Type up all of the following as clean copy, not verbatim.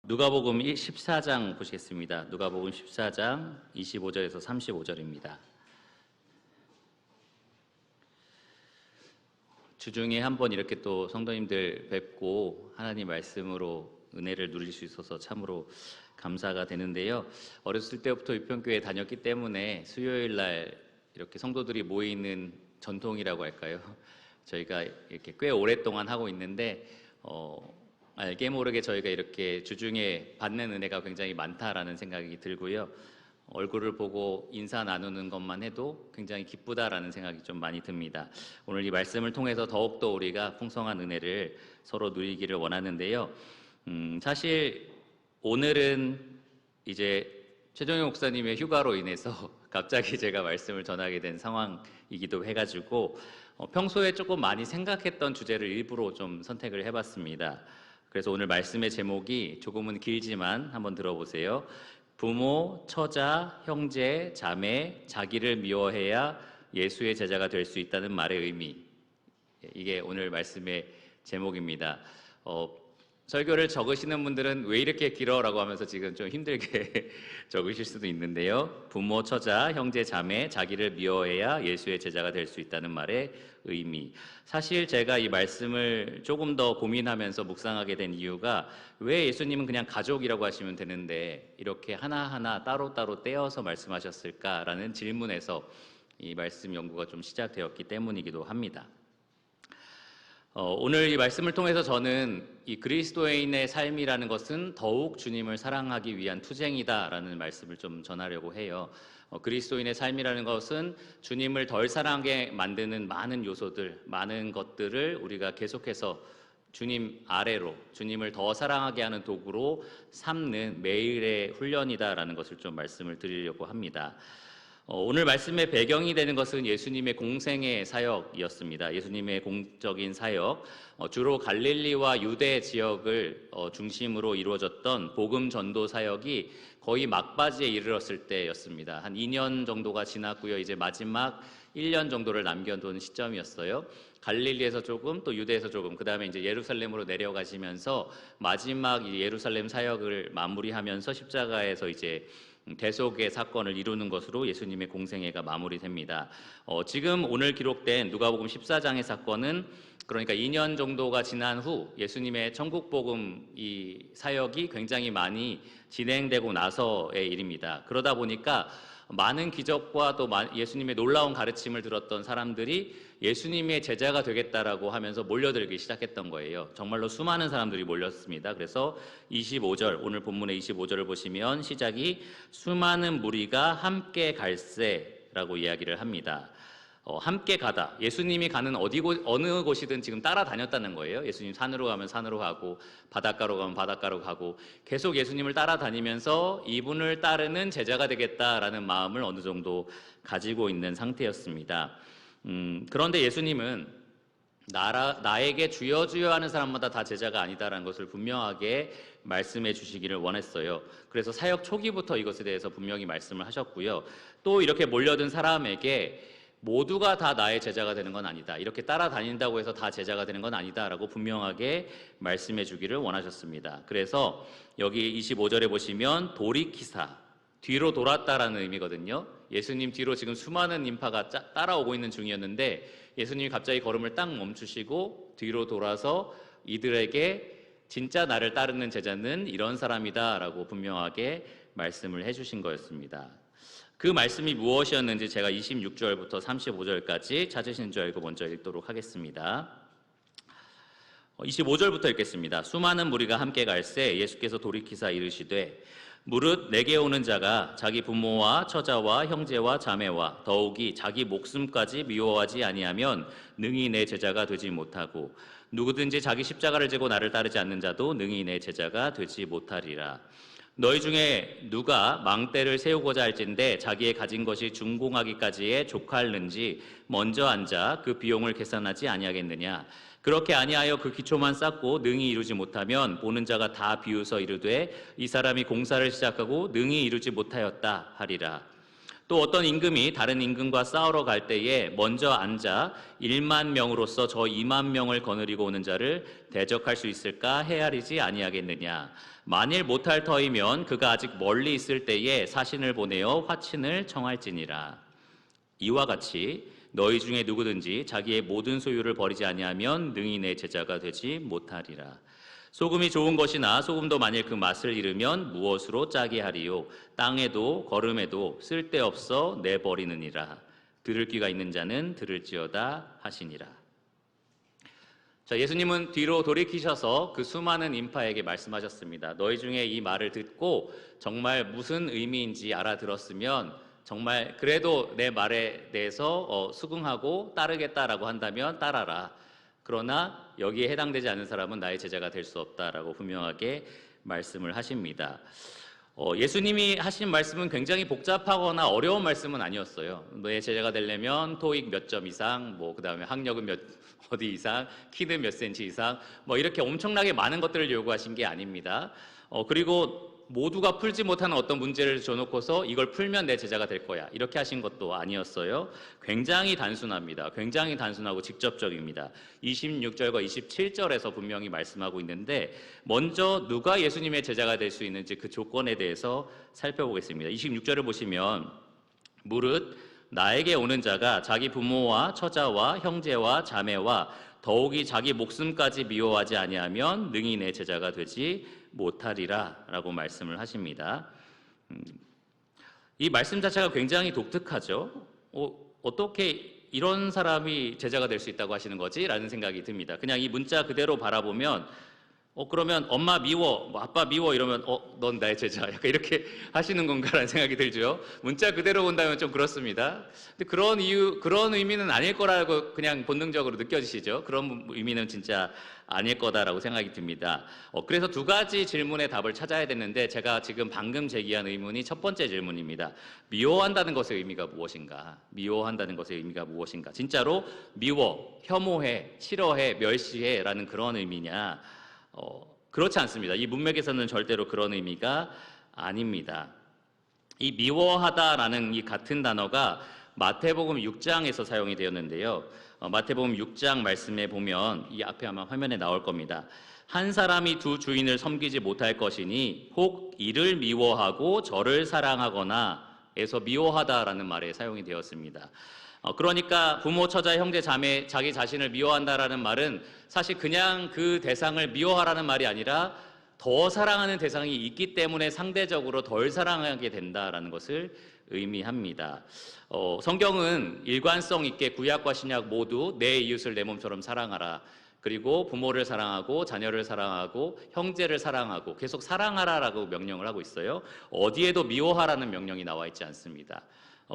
누가복음 14장 보시겠습니다. 누가복음 14장 25절에서 35절입니다. 주중에 한번 이렇게 또 성도님들 뵙고 하나님 말씀으로 은혜를 누릴 수 있어서 참으로 감사가 되는데요. 어렸을 때부터 유평교회 다녔기 때문에 수요일 날 이렇게 성도들이 모이는 전통이라고 할까요? 저희가 이렇게 꽤 오랫동안 하고 있는데 알게 모르게 저희가 이렇게 주중에 받는 은혜가 굉장히 많다라는 생각이 들고요. 얼굴을 보고 인사 나누는 것만 해도 굉장히 기쁘다라는 생각이 좀 많이 듭니다. 오늘 이 말씀을 통해서 더욱더 우리가 풍성한 은혜를 서로 누리기를 원하는데요. 사실 오늘은 이제 최종영 목사님의 휴가로 인해서 갑자기 제가 말씀을 전하게 된 상황이기도 해가지고 평소에 조금 많이 생각했던 주제를 일부러 좀 선택을 해봤습니다. 그래서 오늘 말씀의 제목이 조금은 길지만 한번 들어보세요. 부모, 처자, 형제, 자매, 자기를 미워해야 예수의 제자가 될 수 있다는 말의 의미. 이게 오늘 말씀의 제목입니다. 설교를 적으시는 분들은 왜 이렇게 길어라고 하면서 지금 좀 힘들게 적으실 수도 있는데요. 부모, 처자, 형제, 자매, 자기를 미워해야 예수의 제자가 될 수 있다는 말의 의미. 사실 제가 이 말씀을 조금 더 고민하면서 묵상하게 된 이유가 왜 예수님은 그냥 가족이라고 하시면 되는데 이렇게 하나하나 따로따로 떼어서 말씀하셨을까라는 질문에서 이 말씀 연구가 좀 시작되었기 때문이기도 합니다. 오늘 이 말씀을 통해서 저는 이 그리스도인의 삶이라는 것은 더욱 주님을 사랑하기 위한 투쟁이다라는 말씀을 좀 전하려고 해요. 그리스도인의 삶이라는 것은 주님을 덜 사랑하게 만드는 많은 요소들, 많은 것들을 우리가 계속해서 주님 아래로, 주님을 더 사랑하게 하는 도구로 삼는 매일의 훈련이다라는 것을 좀 말씀을 드리려고 합니다. 오늘 말씀의 배경이 되는 것은 예수님의 공생의 사역이었습니다. 예수님의 공적인 사역, 주로 갈릴리와 유대 지역을 중심으로 이루어졌던 복음 전도 사역이 거의 막바지에 이르렀을 때였습니다. 한 2년 정도가 지났고요. 이제 마지막 1년 정도를 남겨둔 시점이었어요. 갈릴리에서 조금, 또 유대에서 조금, 그 다음에 이제 예루살렘으로 내려가시면서 마지막 예루살렘 사역을 마무리하면서 십자가에서 이제 대속의 사건을 이루는 것으로 예수님의 공생애가 마무리됩니다. 지금 오늘 기록된 누가복음 14장의 사건은 그러니까 2년 정도가 지난 후 예수님의 천국복음 이 사역이 굉장히 많이 진행되고 나서의 일입니다. 그러다 보니까 많은 기적과 또 예수님의 놀라운 가르침을 들었던 사람들이 예수님의 제자가 되겠다라고 하면서 몰려들기 시작했던 거예요. 정말로 수많은 사람들이 몰렸습니다. 그래서 25절, 오늘 본문의 25절을 보시면 시작이 수많은 무리가 함께 갈새라고 이야기를 합니다. 함께 가다. 예수님이 가는 어느 곳이든 지금 따라다녔다는 거예요. 예수님 산으로 가면 산으로 가고 바닷가로 가면 바닷가로 가고 계속 예수님을 따라다니면서 이분을 따르는 제자가 되겠다라는 마음을 어느 정도 가지고 있는 상태였습니다. 그런데 예수님은 나에게 주여 주여 하는 사람마다 다 제자가 아니다라는 것을 분명하게 말씀해 주시기를 원했어요. 그래서 사역 초기부터 이것에 대해서 분명히 말씀을 하셨고요. 또 이렇게 몰려든 사람에게 모두가 다 나의 제자가 되는 건 아니다. 이렇게 따라다닌다고 해서 다 제자가 되는 건 아니다라고 분명하게 말씀해 주기를 원하셨습니다. 그래서 여기 25절에 보시면 돌이키사, 뒤로 돌았다라는 의미거든요. 예수님 뒤로 지금 수많은 인파가 따라오고 있는 중이었는데 예수님이 갑자기 걸음을 딱 멈추시고 뒤로 돌아서 이들에게 진짜 나를 따르는 제자는 이런 사람이다라고 분명하게 말씀을 해주신 거였습니다. 그 말씀이 무엇이었는지 제가 26절부터 35절까지 찾으신 줄 알고 먼저 읽도록 하겠습니다. 25절부터 읽겠습니다. 수많은 무리가 함께 갈새 예수께서 돌이키사 이르시되 무릇 내게 오는 자가 자기 부모와 처자와 형제와 자매와 더욱이 자기 목숨까지 미워하지 아니하면 능히 내 제자가 되지 못하고 누구든지 자기 십자가를 지고 나를 따르지 않는 자도 능히 내 제자가 되지 못하리라. 너희 중에 누가 망대를 세우고자 할진대 자기의 가진 것이 준공하기까지에 족할는지 먼저 앉아 그 비용을 계산하지 아니하겠느냐. 그렇게 아니하여 그 기초만 쌓고 능히 이루지 못하면 보는 자가 다 비웃어 이르되 이 사람이 공사를 시작하고 능히 이루지 못하였다 하리라. 또 어떤 임금이 다른 임금과 싸우러 갈 때에 먼저 앉아 1만 명으로서 저 2만 명을 거느리고 오는 자를 대적할 수 있을까 헤아리지 아니하겠느냐. 만일 못할 터이면 그가 아직 멀리 있을 때에 사신을 보내어 화친을 청할지니라. 이와 같이 너희 중에 누구든지 자기의 모든 소유를 버리지 아니하면 능히 내 제자가 되지 못하리라. 소금이 좋은 것이나 소금도 만일 그 맛을 잃으면 무엇으로 짜게 하리요. 땅에도 거름에도 쓸데없어 내버리느니라. 들을 귀가 있는 자는 들을지어다 하시니라. 자, 예수님은 뒤로 돌이키셔서 그 수많은 인파에게 말씀하셨습니다. 너희 중에 이 말을 듣고 정말 무슨 의미인지 알아들었으면 정말 그래도 내 말에 대해서 수긍하고 따르겠다라고 한다면 따라라. 그러나 여기에 해당되지 않는 사람은 나의 제자가 될 수 없다라고 분명하게 말씀을 하십니다. 예수님이 하신 말씀은 굉장히 복잡하거나 어려운 말씀은 아니었어요. 너의 제자가 되려면 토익 몇 점 이상, 그다음에 학력은 몇 어디 이상, 키는 몇 센치 이상, 이렇게 엄청나게 많은 것들을 요구하신 게 아닙니다. 그리고 모두가 풀지 못하는 어떤 문제를 줘놓고서 이걸 풀면 내 제자가 될 거야, 이렇게 하신 것도 아니었어요. 굉장히 단순합니다. 굉장히 단순하고 직접적입니다. 26절과 27절에서 분명히 말씀하고 있는데, 먼저 누가 예수님의 제자가 될 수 있는지 그 조건에 대해서 살펴보겠습니다. 26절을 보시면 무릇 나에게 오는 자가 자기 부모와 처자와 형제와 자매와 더욱이 자기 목숨까지 미워하지 아니하면 능히 내 제자가 되지 못하리라 라고 말씀을 하십니다. 이 말씀 자체가 굉장히 독특하죠. 어떻게 이런 사람이 제자가 될 수 있다고 하시는 거지? 라는 생각이 듭니다. 그냥 이 문자 그대로 바라보면 그러면 엄마 미워, 아빠 미워 이러면 넌 나의 제자, 약간 이렇게 하시는 건가라는 생각이 들죠. 문자 그대로 본다면 좀 그렇습니다. 근데 그런 의미는 아닐 거라고 그냥 본능적으로 느껴지시죠. 그런 의미는 진짜 아닐 거다라고 생각이 듭니다. 그래서 두 가지 질문의 답을 찾아야 되는데, 제가 지금 방금 제기한 의문이 첫 번째 질문입니다. 미워한다는 것의 의미가 무엇인가? 미워한다는 것의 의미가 무엇인가? 진짜로 미워, 혐오해, 싫어해, 멸시해 라는 그런 의미냐? 그렇지 않습니다. 이 문맥에서는 절대로 그런 의미가 아닙니다. 이 미워하다라는 이 같은 단어가 마태복음 6장에서 사용이 되었는데요. 마태복음 6장 말씀에 보면 이 앞에 아마 화면에 나올 겁니다. 한 사람이 두 주인을 섬기지 못할 것이니 혹 이를 미워하고 저를 사랑하거나 에서 미워하다라는 말에 사용이 되었습니다. 그러니까 부모, 처자, 형제, 자매, 자기 자신을 미워한다라는 말은 사실 그냥 그 대상을 미워하라는 말이 아니라 더 사랑하는 대상이 있기 때문에 상대적으로 덜 사랑하게 된다라는 것을 의미합니다. 성경은 일관성 있게 구약과 신약 모두 내 이웃을 내 몸처럼 사랑하라, 그리고 부모를 사랑하고 자녀를 사랑하고 형제를 사랑하고 계속 사랑하라라고 명령을 하고 있어요. 어디에도 미워하라는 명령이 나와 있지 않습니다.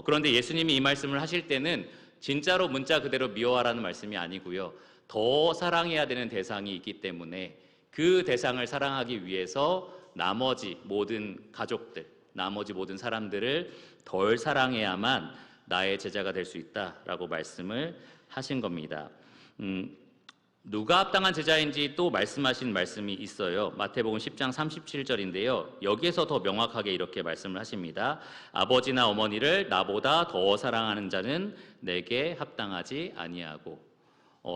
그런데 예수님이 이 말씀을 하실 때는 진짜로 문자 그대로 미워하라는 말씀이 아니고요. 더 사랑해야 되는 대상이 있기 때문에 그 대상을 사랑하기 위해서 나머지 모든 가족들, 나머지 모든 사람들을 덜 사랑해야만 나의 제자가 될 수 있다라고 말씀을 하신 겁니다. 누가 합당한 제자인지 또 말씀하신 말씀이 있어요. 마태복음 10장 37절인데요. 여기에서 더 명확하게 이렇게 말씀을 하십니다. 아버지나 어머니를 나보다 더 사랑하는 자는 내게 합당하지 아니하고.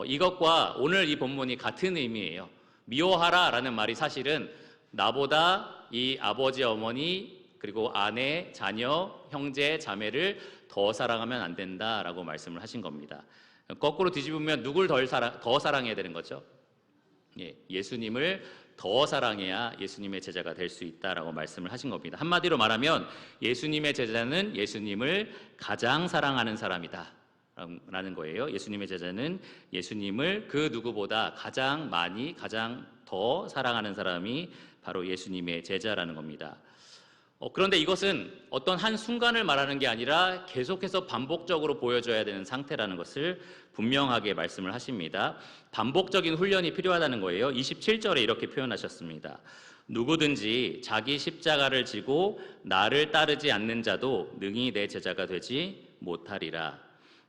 이것과 오늘 이 본문이 같은 의미예요. 미워하라라는 말이 사실은 나보다 이 아버지, 어머니, 그리고 아내, 자녀, 형제, 자매를 더 사랑하면 안 된다라고 말씀을 하신 겁니다. 거꾸로 뒤집으면 누굴 더 사랑해야 되는 거죠? 예수님을 더 사랑해야 예수님의 제자가 될 수 있다라고 말씀을 하신 겁니다. 한마디로 말하면 예수님의 제자는 예수님을 가장 사랑하는 사람이다 라는 거예요. 예수님의 제자는 예수님을 그 누구보다 가장 많이, 가장 더 사랑하는 사람이 바로 예수님의 제자라는 겁니다. 그런데 이것은 어떤 한 순간을 말하는 게 아니라 계속해서 반복적으로 보여줘야 되는 상태라는 것을 분명하게 말씀을 하십니다. 반복적인 훈련이 필요하다는 거예요. 27절에 이렇게 표현하셨습니다. 누구든지 자기 십자가를 지고 나를 따르지 않는 자도 능히 내 제자가 되지 못하리라.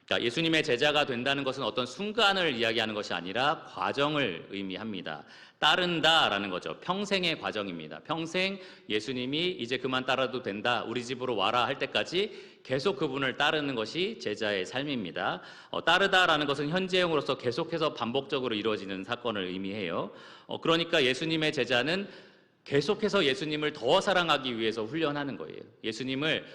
그러니까 예수님의 제자가 된다는 것은 어떤 순간을 이야기하는 것이 아니라 과정을 의미합니다. 따른다라는 거죠. 평생의 과정입니다. 평생 예수님이 이제 그만 따라도 된다, 우리 집으로 와라 할 때까지 계속 그분을 따르는 것이 제자의 삶입니다. 따르다라는 것은 현재형으로서 계속해서 반복적으로 이루어지는 사건을 의미해요. 그러니까 예수님의 제자는 계속해서 예수님을 더 사랑하기 위해서 훈련하는 거예요. 예수님을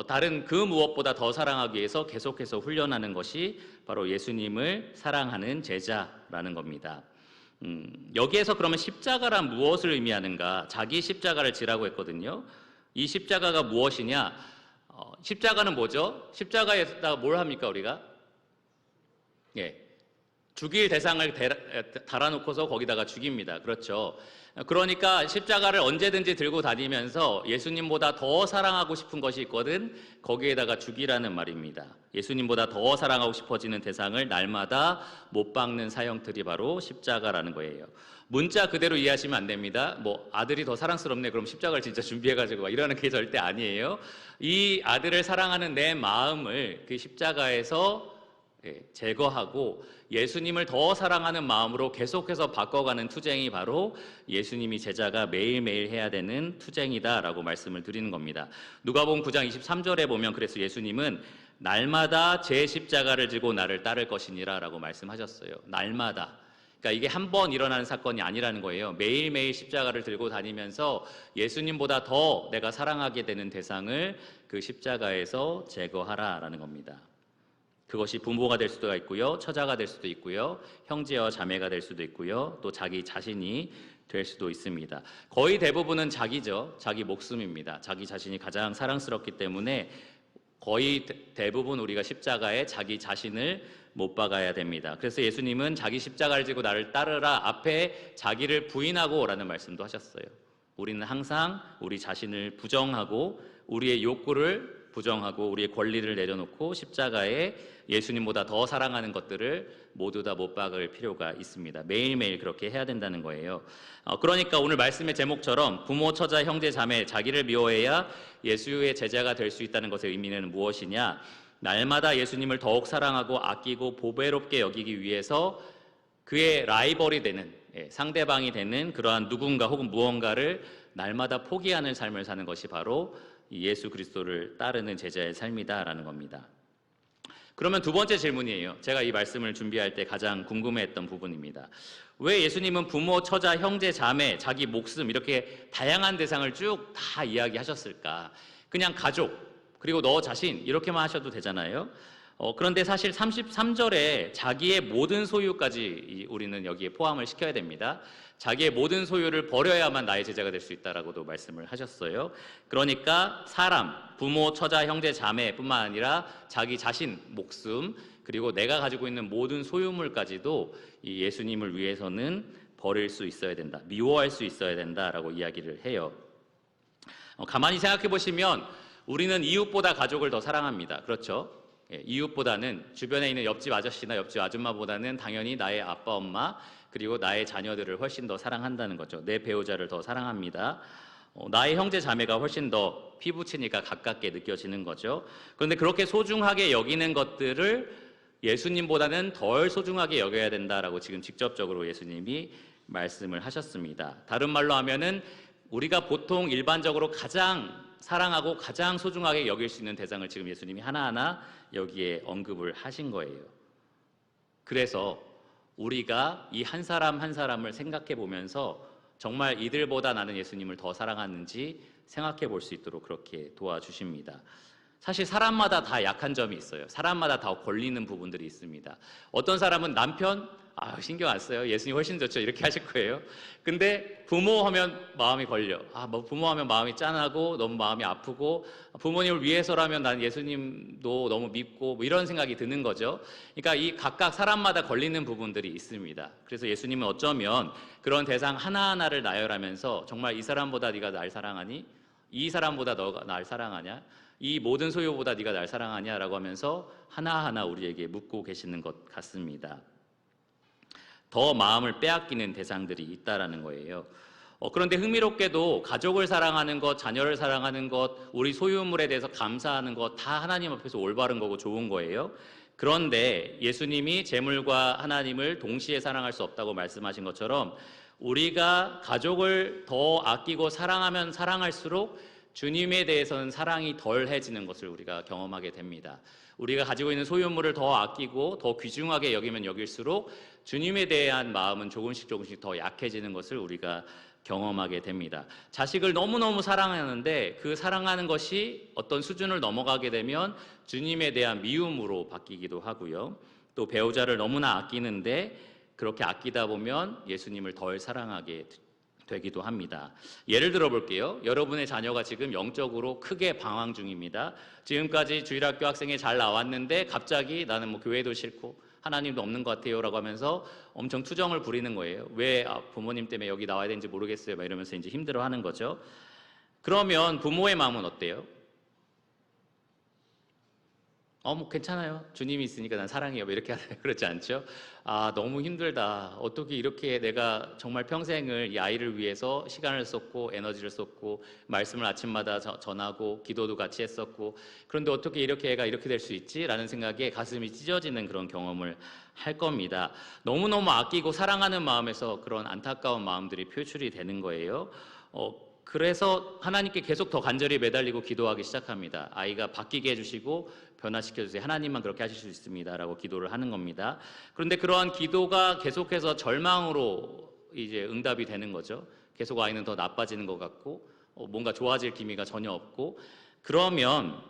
다른 그 무엇보다 더 사랑하기 위해서 계속해서 훈련하는 것이 바로 예수님을 사랑하는 제자라는 겁니다. 여기에서 그러면 십자가란 무엇을 의미하는가? 자기 십자가를 지라고 했거든요. 이 십자가가 무엇이냐? 십자가는 뭐죠? 십자가에다 뭘 합니까, 우리가? 예, 죽일 대상을 달아놓고서 거기다가 죽입니다. 그렇죠. 그러니까 십자가를 언제든지 들고 다니면서 예수님보다 더 사랑하고 싶은 것이 있거든, 거기에다가 죽이라는 말입니다. 예수님보다 더 사랑하고 싶어지는 대상을 날마다 못 박는 사형틀이 바로 십자가라는 거예요. 문자 그대로 이해하시면 안 됩니다. 뭐 아들이 더 사랑스럽네, 그럼 십자가를 진짜 준비해가지고 막 이러는 게 절대 아니에요. 이 아들을 사랑하는 내 마음을 그 십자가에서 제거하고 예수님을 더 사랑하는 마음으로 계속해서 바꿔가는 투쟁이 바로 예수님이 제자가 매일매일 해야 되는 투쟁이다라고 말씀을 드리는 겁니다. 누가복음 9장 23절에 보면 그래서 예수님은 날마다 제 십자가를 지고 나를 따를 것이니라 라고 말씀하셨어요. 날마다. 그러니까 이게 한 번 일어나는 사건이 아니라는 거예요. 매일매일 십자가를 들고 다니면서 예수님보다 더 내가 사랑하게 되는 대상을 그 십자가에서 제거하라라는 겁니다. 그것이 부모가 될 수도 있고요, 처자가 될 수도 있고요, 형제와 자매가 될 수도 있고요, 또 자기 자신이 될 수도 있습니다. 거의 대부분은 자기죠. 자기 목숨입니다. 자기 자신이 가장 사랑스럽기 때문에 거의 대부분 우리가 십자가에 자기 자신을 못 박아야 됩니다. 그래서 예수님은 자기 십자가를 지고 나를 따르라 앞에 자기를 부인하고 라는 말씀도 하셨어요. 우리는 항상 우리 자신을 부정하고 우리의 욕구를 부정하고 우리의 권리를 내려놓고 십자가에 예수님보다 더 사랑하는 것들을 모두 다 못 박을 필요가 있습니다. 매일매일 그렇게 해야 된다는 거예요. 그러니까 오늘 말씀의 제목처럼 부모, 처자, 형제, 자매, 자기를 미워해야 예수의 제자가 될 수 있다는 것의 의미는 무엇이냐? 날마다 예수님을 더욱 사랑하고 아끼고 보배롭게 여기기 위해서 그의 라이벌이 되는, 상대방이 되는 그러한 누군가 혹은 무언가를 날마다 포기하는 삶을 사는 것이 바로 예수 그리스도를 따르는 제자의 삶이다라는 겁니다. 그러면 두 번째 질문이에요. 제가 이 말씀을 준비할 때 가장 궁금해했던 부분입니다. 왜 예수님은 부모, 처자, 형제, 자매, 자기 목숨 이렇게 다양한 대상을 쭉 다 이야기하셨을까? 그냥 가족, 그리고 너 자신 이렇게만 하셔도 되잖아요. 그런데 사실 33절에 자기의 모든 소유까지 우리는 여기에 포함을 시켜야 됩니다. 자기의 모든 소유를 버려야만 나의 제자가 될 수 있다라고도 말씀을 하셨어요. 그러니까 사람, 부모, 처자, 형제, 자매뿐만 아니라 자기 자신, 목숨, 그리고 내가 가지고 있는 모든 소유물까지도 이 예수님을 위해서는 버릴 수 있어야 된다, 미워할 수 있어야 된다라고 이야기를 해요. 가만히 생각해 보시면 우리는 이웃보다 가족을 더 사랑합니다. 그렇죠? 이웃보다는, 주변에 있는 옆집 아저씨나 옆집 아줌마보다는 당연히 나의 아빠, 엄마, 그리고 나의 자녀들을 훨씬 더 사랑한다는 거죠. 내 배우자를 더 사랑합니다. 나의 형제 자매가 훨씬 더 피부치니까 가깝게 느껴지는 거죠. 그런데 그렇게 소중하게 여기는 것들을 예수님보다는 덜 소중하게 여겨야 된다라고 지금 직접적으로 예수님이 말씀을 하셨습니다. 다른 말로 하면은 우리가 보통 일반적으로 가장 사랑하고 가장 소중하게 여길 수 있는 대상을 지금 예수님이 하나하나 여기에 언급을 하신 거예요. 그래서 우리가 이 한 사람 한 사람을 생각해 보면서 정말 이들보다 나는 예수님을 더 사랑하는지 생각해 볼 수 있도록 그렇게 도와주십니다. 사실 사람마다 다 약한 점이 있어요. 사람마다 다 걸리는 부분들이 있습니다. 어떤 사람은 남편, 신경 안 써요. 예수님 훨씬 좋죠. 이렇게 하실 거예요. 근데 부모 하면 마음이 걸려. 부모 하면 마음이 짠하고 너무 마음이 아프고, 부모님을 위해서라면 난 예수님도 너무 믿고 이런 생각이 드는 거죠. 그러니까 이 각각 사람마다 걸리는 부분들이 있습니다. 그래서 예수님은 어쩌면 그런 대상 하나하나를 나열하면서 정말 이 사람보다 네가 날 사랑하니? 이 사람보다 너가 날 사랑하냐? 이 모든 소유보다 네가 날 사랑하냐라고 하면서 하나하나 우리에게 묻고 계시는 것 같습니다. 더 마음을 빼앗기는 대상들이 있다라는 거예요. 그런데 흥미롭게도 가족을 사랑하는 것, 자녀를 사랑하는 것, 우리 소유물에 대해서 감사하는 것 다 하나님 앞에서 올바른 거고 좋은 거예요. 그런데 예수님이 재물과 하나님을 동시에 사랑할 수 없다고 말씀하신 것처럼 우리가 가족을 더 아끼고 사랑하면 사랑할수록 주님에 대해서는 사랑이 덜해지는 것을 우리가 경험하게 됩니다. 우리가 가지고 있는 소유물을 더 아끼고 더 귀중하게 여기면 여길수록 주님에 대한 마음은 조금씩 더 약해지는 것을 우리가 경험하게 됩니다. 자식을 너무너무 사랑하는데 그 사랑하는 것이 어떤 수준을 넘어가게 되면 주님에 대한 미움으로 바뀌기도 하고요. 또 배우자를 너무나 아끼는데 그렇게 아끼다 보면 예수님을 덜 사랑하게 되기도 합니다. 예를 들어 볼게요. 여러분의 자녀가 지금 영적으로 크게 방황 중입니다. 지금까지 주일학교 학생이 잘 나왔는데 갑자기 나는 뭐 교회도 싫고 하나님도 없는 것 같아요 라고 하면서 엄청 투정을 부리는 거예요. 왜 부모님 때문에 여기 나와야 되는지 모르겠어요 막 이러면서 이제 힘들어하는 거죠. 그러면 부모의 마음은 어때요? 뭐 괜찮아요. 주님이 있으니까 난 사랑해요. 뭐 이렇게 하나요? 그렇지 않죠? 너무 힘들다. 어떻게 이렇게 내가 정말 평생을 이 아이를 위해서 시간을 쏟고 에너지를 쏟고 말씀을 아침마다 전하고 기도도 같이 했었고 그런데 어떻게 이렇게 애가 이렇게 될 수 있지? 라는 생각에 가슴이 찢어지는 그런 경험을 할 겁니다. 너무너무 아끼고 사랑하는 마음에서 그런 안타까운 마음들이 표출이 되는 거예요. 그래서 하나님께 계속 더 간절히 매달리고 기도하기 시작합니다. 아이가 바뀌게 해주시고 변화시켜주세요. 하나님만 그렇게 하실 수 있습니다. 라고 기도를 하는 겁니다. 그런데 그러한 기도가 계속해서 절망으로 이제 응답이 되는 거죠. 계속 아이는 더 나빠지는 것 같고 뭔가 좋아질 기미가 전혀 없고 그러면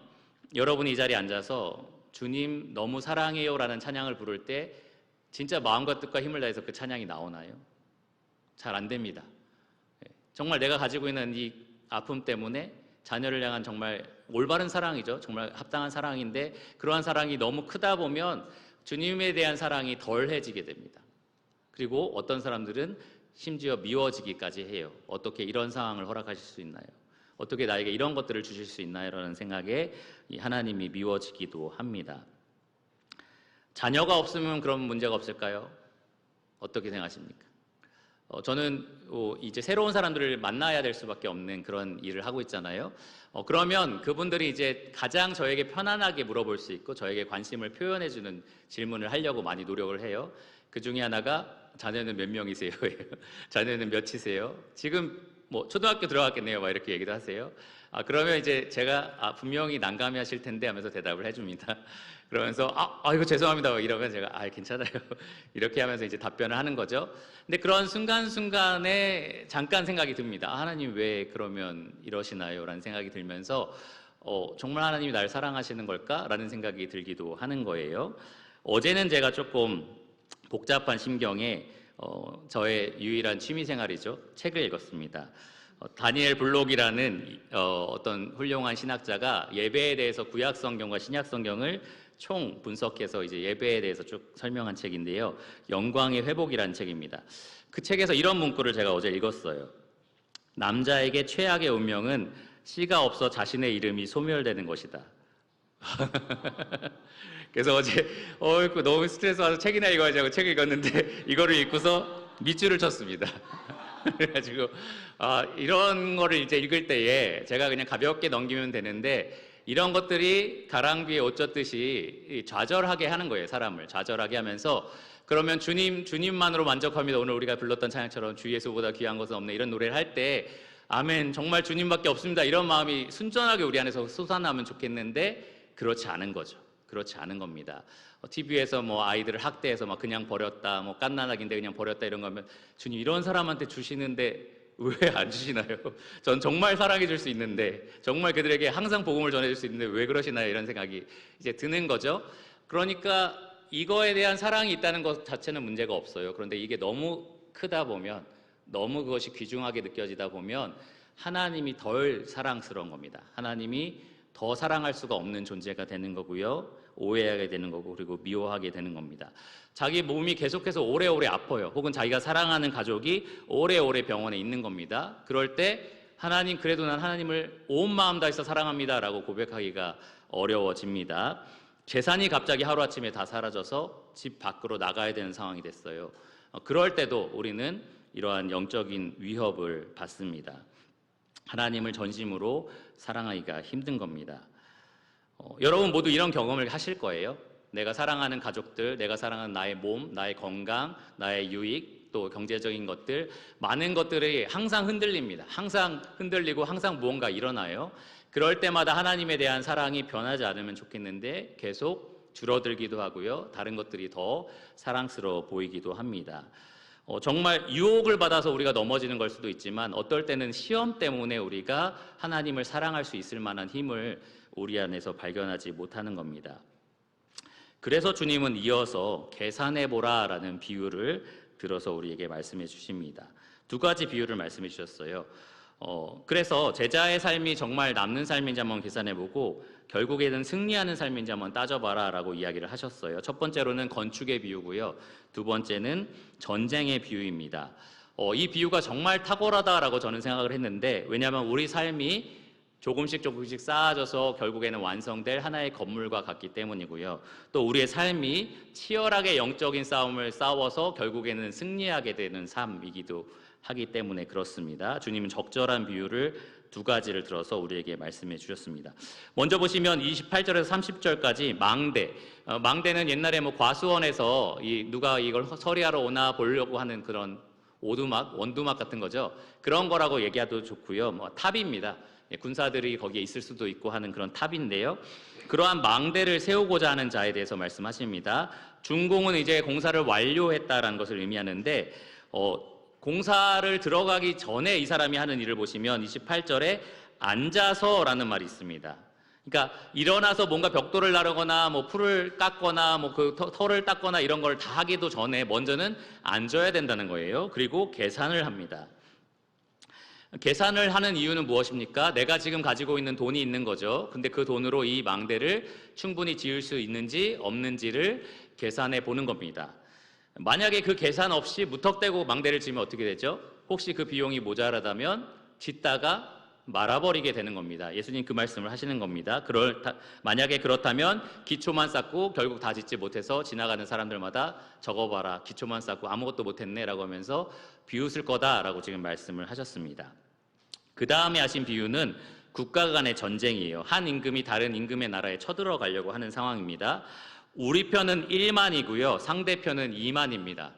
여러분이 이 자리에 앉아서 주님 너무 사랑해요 라는 찬양을 부를 때 진짜 마음과 뜻과 힘을 다해서 그 찬양이 나오나요? 잘 안 됩니다. 정말 내가 가지고 있는 이 아픔 때문에 자녀를 향한 정말 올바른 사랑이죠. 정말 합당한 사랑인데 그러한 사랑이 너무 크다 보면 주님에 대한 사랑이 덜해지게 됩니다. 그리고 어떤 사람들은 심지어 미워지기까지 해요. 어떻게 이런 상황을 허락하실 수 있나요? 어떻게 나에게 이런 것들을 주실 수 있나요? 라는 생각에 하나님이 미워지기도 합니다. 자녀가 없으면 그런 문제가 없을까요? 어떻게 생각하십니까? 저는 이제 새로운 사람들을 만나야 될 수밖에 없는 그런 일을 하고 있잖아요. 그러면 그분들이 이제 가장 저에게 편안하게 물어볼 수 있고 저에게 관심을 표현해주는 질문을 하려고 많이 노력을 해요. 그 중에 하나가 자녀는 몇 명이세요? 자녀는 몇이세요? 지금 뭐 초등학교 들어갔겠네요. 막 이렇게 얘기도 하세요. 그러면 이제 제가 분명히 난감해하실 텐데 하면서 대답을 해줍니다. 그러면서 이거 죄송합니다. 이러면 제가 괜찮아요. 이렇게 하면서 이제 답변을 하는 거죠. 근데 그런 순간순간에 잠깐 생각이 듭니다. 하나님 왜 그러면 이러시나요? 라는 생각이 들면서 정말 하나님이 날 사랑하시는 걸까? 라는 생각이 들기도 하는 거예요. 어제는 제가 조금 복잡한 심경에 저의 유일한 취미생활이죠. 책을 읽었습니다. 다니엘 블록이라는 어떤 훌륭한 신학자가 예배에 대해서 구약 성경과 신약 성경을 총 분석해서 이제 예배에 대해서 쭉 설명한 책인데요. 영광의 회복이라는 책입니다. 그 책에서 이런 문구를 제가 어제 읽었어요. 남자에게 최악의 운명은 씨가 없어 자신의 이름이 소멸되는 것이다. 그래서 어제 너무 스트레스 와서 책이나 읽어야지 하고 책을 읽었는데 이거를 읽고서 밑줄을 쳤습니다. 그래가지고 이런 거를 이제 읽을 때에 제가 그냥 가볍게 넘기면 되는데 이런 것들이 가랑비에 옷 젖듯이 좌절하게 하는 거예요. 사람을 좌절하게 하면서 그러면 주님만으로 만족합니다. 오늘 우리가 불렀던 찬양처럼 주 예수보다 귀한 것은 없네 이런 노래를 할 때 아멘 정말 주님밖에 없습니다. 이런 마음이 순전하게 우리 안에서 솟아나면 좋겠는데 그렇지 않은 거죠. 그렇지 않은 겁니다. TV에서 뭐 아이들을 학대해서 막 그냥 버렸다, 뭐 갓난아기인데 그냥 버렸다 이런 거면 주님 이런 사람한테 주시는데 왜 안 주시나요? 전 정말 사랑해 줄 수 있는데 정말 그들에게 항상 복음을 전해 줄 수 있는데 왜 그러시나요? 이런 생각이 이제 드는 거죠. 그러니까 이거에 대한 사랑이 있다는 것 자체는 문제가 없어요. 그런데 이게 너무 크다 보면 너무 그것이 귀중하게 느껴지다 보면 하나님이 덜 사랑스러운 겁니다. 하나님이 더 사랑할 수가 없는 존재가 되는 거고요. 오해하게 되는 거고 그리고 미워하게 되는 겁니다. 자기 몸이 계속해서 오래오래 아파요. 혹은 자기가 사랑하는 가족이 오래오래 병원에 있는 겁니다. 그럴 때 하나님 그래도 난 하나님을 온 마음 다해서 사랑합니다 라고 고백하기가 어려워집니다. 재산이 갑자기 하루아침에 다 사라져서 집 밖으로 나가야 되는 상황이 됐어요. 그럴 때도 우리는 이러한 영적인 위협을 받습니다. 하나님을 전심으로 사랑하기가 힘든 겁니다. 여러분 모두 이런 경험을 하실 거예요. 내가 사랑하는 가족들, 내가 사랑하는 나의 몸, 나의 건강, 나의 유익, 또 경제적인 것들, 많은 것들이 항상 흔들립니다. 항상 흔들리고 항상 무언가 일어나요. 그럴 때마다 하나님에 대한 사랑이 변하지 않으면 좋겠는데 계속 줄어들기도 하고요. 다른 것들이 더 사랑스러워 보이기도 합니다. 정말 유혹을 받아서 우리가 넘어지는 걸 수도 있지만 어떨 때는 시험 때문에 우리가 하나님을 사랑할 수 있을 만한 힘을 우리 안에서 발견하지 못하는 겁니다. 그래서 주님은 이어서 계산해보라 라는 비유를 들어서 우리에게 말씀해 주십니다. 두 가지 비유를 말씀해 주셨어요. 그래서 제자의 삶이 정말 남는 삶인지 한번 계산해보고 결국에는 승리하는 삶인지 한번 따져봐라 라고 이야기를 하셨어요. 첫 번째로는 건축의 비유고요. 두 번째는 전쟁의 비유입니다. 이 비유가 정말 탁월하다라고 저는 생각을 했는데, 왜냐하면 우리 삶이 조금씩 쌓아져서 결국에는 완성될 하나의 건물과 같기 때문이고요. 또 우리의 삶이 치열하게 영적인 싸움을 싸워서 결국에는 승리하게 되는 삶이기도 하기 때문에 그렇습니다. 주님은 적절한 비유를 두 가지를 들어서 우리에게 말씀해 주셨습니다. 먼저 보시면 28절에서 30절까지 망대는 옛날에 과수원에서 누가 이걸 서리하러 오나 보려고 하는 그런 원두막 같은 거죠. 그런 거라고 얘기해도 좋고요. 탑입니다. 군사들이 거기에 있을 수도 있고 하는 그런 탑인데요. 그러한 망대를 세우고자 하는 자에 대해서 말씀하십니다. 준공은 이제 공사를 완료했다라는 것을 의미하는데, 공사를 들어가기 전에 이 사람이 하는 일을 보시면 28절에 앉아서라는 말이 있습니다. 그러니까 일어나서 뭔가 벽돌을 나르거나 풀을 깎거나 그 털을 닦거나 이런 걸 다 하기도 전에 먼저는 앉아야 된다는 거예요. 그리고 계산을 합니다. 계산을 하는 이유는 무엇입니까? 내가 지금 가지고 있는 돈이 있는 거죠. 근데 그 돈으로 이 망대를 충분히 지을 수 있는지 없는지를 계산해 보는 겁니다. 만약에 그 계산 없이 무턱대고 망대를 지으면 어떻게 되죠? 혹시 그 비용이 모자라다면 짓다가 말아버리게 되는 겁니다. 예수님 그 말씀을 하시는 겁니다. 만약에 그렇다면 기초만 쌓고 결국 다 짓지 못해서 지나가는 사람들마다 저거 봐라, 기초만 쌓고 아무것도 못했네 라고 하면서 비웃을 거다라고 지금 말씀을 하셨습니다. 그 다음에 하신 비유는 국가 간의 전쟁이에요. 한 임금이 다른 임금의 나라에 쳐들어가려고 하는 상황입니다. 우리 편은 1만이고요. 상대편은 2만입니다.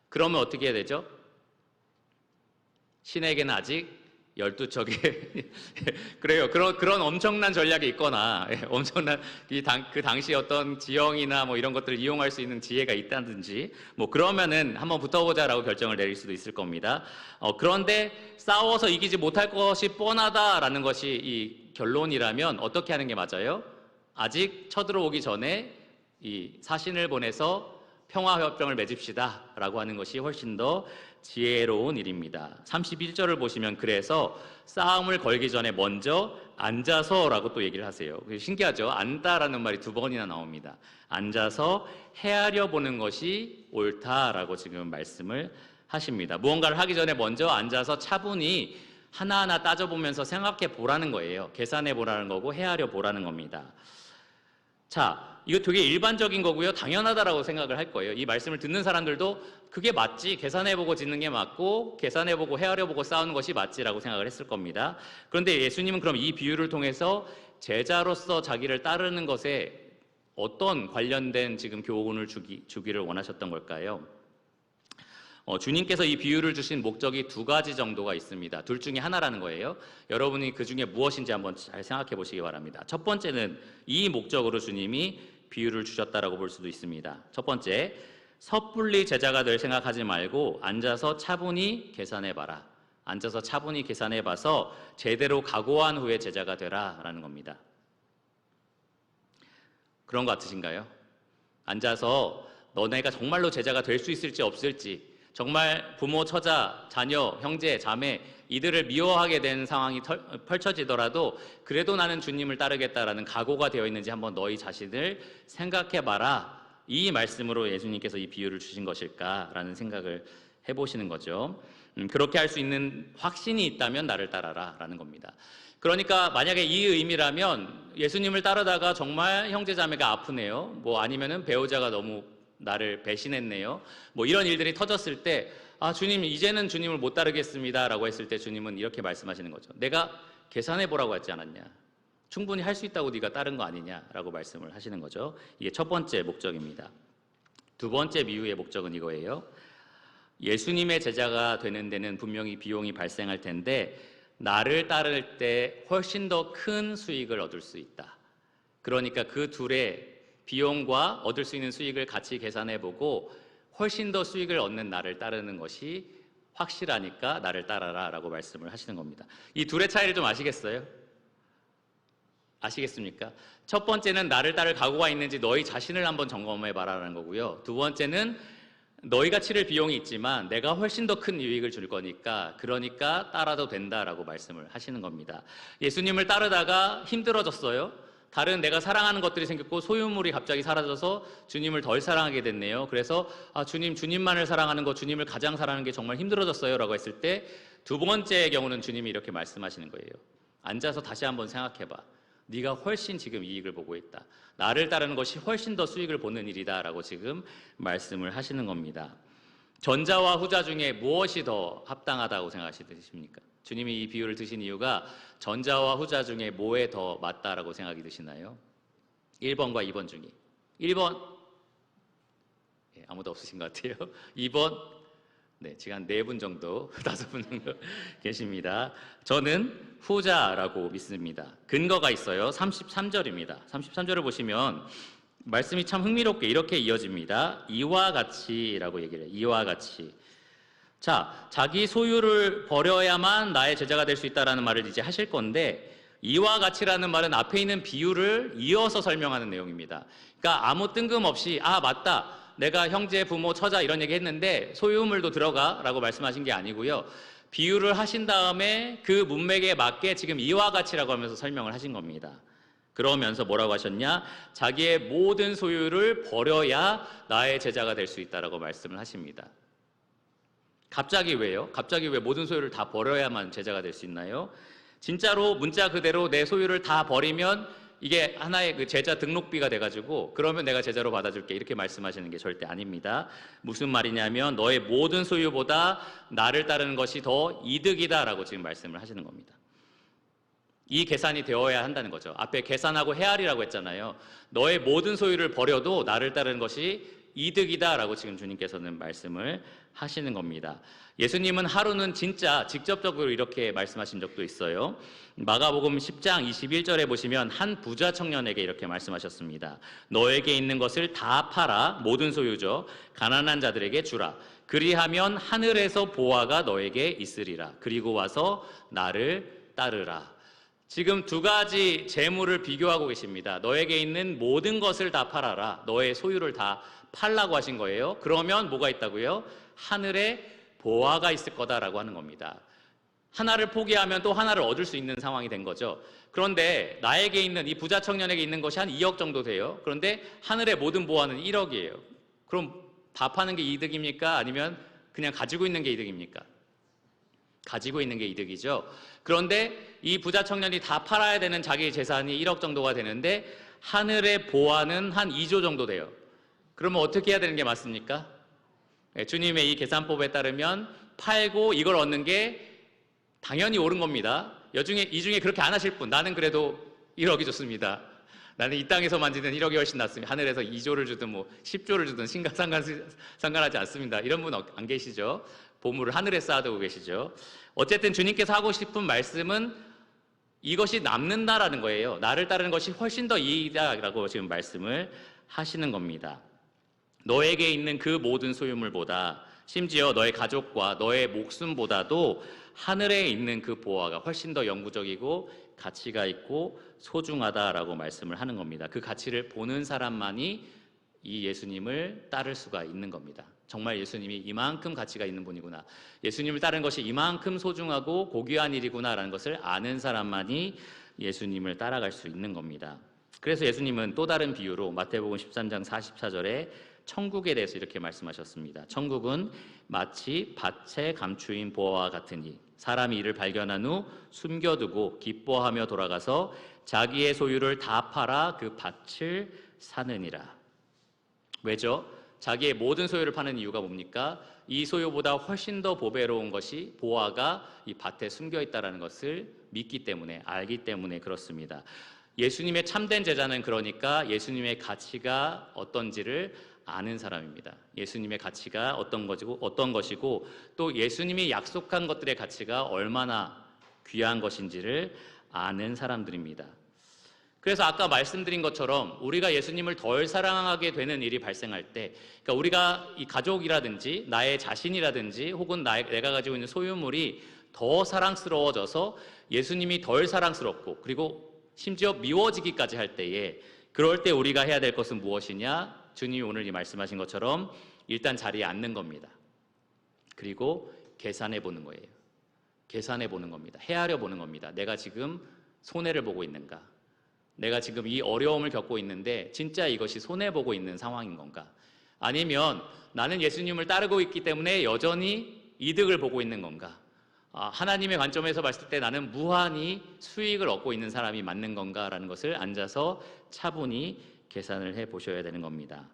그러면 어떻게 해야 되죠? 신에게는 아직 12척의 그래요. 그런 엄청난 전략이 있거나 엄청난 그 당시 어떤 지형이나 이런 것들을 이용할 수 있는 지혜가 있다든지 그러면은 한번 붙어보자라고 결정을 내릴 수도 있을 겁니다. 그런데 싸워서 이기지 못할 것이 뻔하다라는 것이 이 결론이라면 어떻게 하는 게 맞아요? 아직 쳐들어오기 전에 이 사신을 보내서 평화협정을 맺읍시다 라고 하는 것이 훨씬 더 지혜로운 일입니다. 31절을 보시면 그래서 싸움을 걸기 전에 먼저 앉아서 라고 또 얘기를 하세요. 신기하죠? 앉다라는 말이 두 번이나 나옵니다. 앉아서 헤아려 보는 것이 옳다라고 지금 말씀을 하십니다. 무언가를 하기 전에 먼저 앉아서 차분히 하나하나 따져보면서 생각해 보라는 거예요. 계산해 보라는 거고 헤아려 보라는 겁니다. 자, 이거 되게 일반적인 거고요. 당연하다라고 생각을 할 거예요. 이 말씀을 듣는 사람들도 그게 맞지, 계산해보고 짓는 게 맞고 계산해보고 헤아려보고 싸우는 것이 맞지라고 생각을 했을 겁니다. 그런데 예수님은 그럼 이 비유를 통해서 제자로서 자기를 따르는 것에 어떤 관련된 지금 교훈을 주기를 원하셨던 걸까요? 주님께서 이 비유를 주신 목적이 두 가지 정도가 있습니다. 둘 중에 하나라는 거예요. 여러분이 그 중에 무엇인지 한번 잘 생각해 보시기 바랍니다. 첫 번째는 이 목적으로 주님이 비유를 주셨다라고 볼 수도 있습니다. 첫 번째, 섣불리 제자가 될 생각하지 말고 앉아서 차분히 계산해봐라. 앉아서 차분히 계산해봐서 제대로 각오한 후에 제자가 되라라는 겁니다. 그런 것 같으신가요? 앉아서 너네가 정말로 제자가 될 수 있을지 없을지, 정말 부모, 처자, 자녀, 형제, 자매 이들을 미워하게 된 상황이 펼쳐지더라도 그래도 나는 주님을 따르겠다라는 각오가 되어 있는지 한번 너희 자신을 생각해봐라. 이 말씀으로 예수님께서 이 비유를 주신 것일까라는 생각을 해보시는 거죠. 그렇게 할 수 있는 확신이 있다면 나를 따라라 라는 겁니다. 그러니까 만약에 이 의미라면 예수님을 따르다가 정말 형제자매가 아프네요. 아니면은 배우자가 너무 나를 배신했네요. 이런 일들이 터졌을 때 주님 이제는 주님을 못 따르겠습니다 라고 했을 때 주님은 이렇게 말씀하시는 거죠. 내가 계산해보라고 했지 않았냐. 충분히 할 수 있다고 네가 따른 거 아니냐라고 말씀을 하시는 거죠. 이게 첫 번째 목적입니다. 두 번째 비유의 목적은 이거예요. 예수님의 제자가 되는 데는 분명히 비용이 발생할 텐데 나를 따를 때 훨씬 더 큰 수익을 얻을 수 있다. 그러니까 그 둘의 비용과 얻을 수 있는 수익을 같이 계산해보고 훨씬 더 수익을 얻는 나를 따르는 것이 확실하니까 나를 따라라 라고 말씀을 하시는 겁니다. 이 둘의 차이를 좀 아시겠어요? 아시겠습니까? 첫 번째는 나를 따를 각오가 있는지 너희 자신을 한번 점검해봐라는 거고요. 두 번째는 너희가 치를 비용이 있지만 내가 훨씬 더 큰 유익을 줄 거니까 그러니까 따라도 된다라고 말씀을 하시는 겁니다. 예수님을 따르다가 힘들어졌어요. 다른 내가 사랑하는 것들이 생겼고 소유물이 갑자기 사라져서 주님을 덜 사랑하게 됐네요. 그래서 주님만을 사랑하는 거, 주님을 가장 사랑하는 게 정말 힘들어졌어요 라고 했을 때 두 번째의 경우는 주님이 이렇게 말씀하시는 거예요. 앉아서 다시 한번 생각해봐. 네가 훨씬 지금 이익을 보고 있다. 나를 따르는 것이 훨씬 더 수익을 보는 일이다 라고 지금 말씀을 하시는 겁니다. 전자와 후자 중에 무엇이 더 합당하다고 생각하십니까? 주님이 이 비유를 드신 이유가 전자와 후자 중에 뭐에 더 맞다라고 생각이 드시나요? 1번과 2번 중에 1번 아무도 없으신 것 같아요. 2번 지금 한 4분 정도 5분 정도 계십니다. 저는 후자라고 믿습니다. 근거가 있어요. 33절입니다. 33절을 보시면 말씀이 참 흥미롭게 이렇게 이어집니다. 이와 같이라고 얘기를 해요. 이와 같이. 자, 자기 소유를 버려야만 나의 제자가 될 수 있다라는 말을 이제 하실 건데 이와 같이라는 말은 앞에 있는 비유를 이어서 설명하는 내용입니다. 그러니까 아무 뜬금없이 맞다. 내가 형제, 부모, 처자 이런 얘기 했는데 소유물도 들어가 라고 말씀하신 게 아니고요. 비유를 하신 다음에 그 문맥에 맞게 지금 이와 같이라고 하면서 설명을 하신 겁니다. 그러면서 뭐라고 하셨냐? 자기의 모든 소유를 버려야 나의 제자가 될 수 있다라고 말씀을 하십니다. 갑자기 왜요? 갑자기 왜 모든 소유를 다 버려야만 제자가 될 수 있나요? 진짜로 문자 그대로 내 소유를 다 버리면 이게 하나의 그 제자 등록비가 돼가지고 그러면 내가 제자로 받아줄게 이렇게 말씀하시는 게 절대 아닙니다. 무슨 말이냐면 너의 모든 소유보다 나를 따르는 것이 더 이득이다라고 지금 말씀을 하시는 겁니다. 이 계산이 되어야 한다는 거죠. 앞에 계산하고 헤아리라고 했잖아요. 너의 모든 소유를 버려도 나를 따르는 것이 이득이다라고 지금 주님께서는 말씀을 하시는 겁니다. 예수님은 하루는 진짜 직접적으로 이렇게 말씀하신 적도 있어요. 마가복음 10장 21절에 보시면 한 부자 청년에게 이렇게 말씀하셨습니다. 너에게 있는 것을 다 팔아 모든 소유죠. 가난한 자들에게 주라. 그리하면 하늘에서 보화가 너에게 있으리라. 그리고 와서 나를 따르라. 지금 두 가지 재물을 비교하고 계십니다. 너에게 있는 모든 것을 다 팔아라. 너의 소유를 다 팔라고 하신 거예요. 그러면 뭐가 있다고요? 하늘에 보화가 있을 거다라고 하는 겁니다. 하나를 포기하면 또 하나를 얻을 수 있는 상황이 된 거죠. 그런데 나에게 있는 이 부자 청년에게 있는 것이 한 2억 정도 돼요. 그런데 하늘의 모든 보화는 1억이에요. 그럼 다 파는 게 이득입니까? 아니면 그냥 가지고 있는 게 이득입니까? 가지고 있는 게 이득이죠. 그런데 이 부자 청년이 다 팔아야 되는 자기 재산이 1억 정도가 되는데 하늘의 보화는 한 2조 정도 돼요. 그러면 어떻게 해야 되는 게 맞습니까? 주님의 이 계산법에 따르면 팔고 이걸 얻는 게 당연히 옳은 겁니다. 이 중에 그렇게 안 하실 분, 나는 그래도 1억이 좋습니다. 나는 이 땅에서 만지는 1억이 훨씬 낫습니다. 하늘에서 2조를 주든 10조를 주든 상관하지 않습니다. 이런 분 안 계시죠? 보물을 하늘에 쌓아두고 계시죠? 어쨌든 주님께서 하고 싶은 말씀은 이것이 남는다라는 거예요. 나를 따르는 것이 훨씬 더 이익이다라고 지금 말씀을 하시는 겁니다. 너에게 있는 그 모든 소유물보다 심지어 너의 가족과 너의 목숨보다도 하늘에 있는 그 보화가 훨씬 더 영구적이고 가치가 있고 소중하다라고 말씀을 하는 겁니다. 그 가치를 보는 사람만이 이 예수님을 따를 수가 있는 겁니다. 정말 예수님이 이만큼 가치가 있는 분이구나. 예수님을 따르는 것이 이만큼 소중하고 고귀한 일이구나라는 것을 아는 사람만이 예수님을 따라갈 수 있는 겁니다. 그래서 예수님은 또 다른 비유로 마태복음 13장 44절에 천국에 대해서 이렇게 말씀하셨습니다. 천국은 마치 밭에 감추인 보화와 같으니 사람이 이를 발견한 후 숨겨두고 기뻐하며 돌아가서 자기의 소유를 다 팔아 그 밭을 사느니라. 왜죠? 자기의 모든 소유를 파는 이유가 뭡니까? 이 소유보다 훨씬 더 보배로운 것이 보화가 이 밭에 숨겨 있다는 것을 믿기 때문에, 알기 때문에 그렇습니다. 예수님의 참된 제자는 그러니까 예수님의 가치가 어떤지를 아는 사람입니다. 예수님의 가치가 어떤 것이고 또 예수님이 약속한 것들의 가치가 얼마나 귀한 것인지를 아는 사람들입니다. 그래서 아까 말씀드린 것처럼 우리가 예수님을 덜 사랑하게 되는 일이 발생할 때, 그러니까 우리가 이 가족이라든지 나의 자신이라든지 혹은 내가 가지고 있는 소유물이 더 사랑스러워져서 예수님이 덜 사랑스럽고 그리고 심지어 미워지기까지 할 때에, 그럴 때 우리가 해야 될 것은 무엇이냐? 주님이 오늘 이 말씀하신 것처럼 일단 자리에 앉는 겁니다. 그리고 계산해 보는 거예요. 계산해 보는 겁니다. 헤아려 보는 겁니다. 내가 지금 손해를 보고 있는가? 내가 지금 이 어려움을 겪고 있는데 진짜 이것이 손해보고 있는 상황인 건가? 아니면 나는 예수님을 따르고 있기 때문에 여전히 이득을 보고 있는 건가? 하나님의 관점에서 봤을 때 나는 무한히 수익을 얻고 있는 사람이 맞는 건가라는 것을 앉아서 차분히 계산을 해보셔야 되는 겁니다.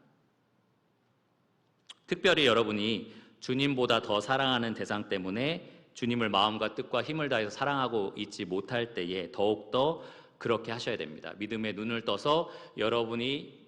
특별히 여러분이 주님보다 더 사랑하는 대상 때문에 주님을 마음과 뜻과 힘을 다해서 사랑하고 있지 못할 때에 더욱더 그렇게 하셔야 됩니다. 믿음의 눈을 떠서 여러분이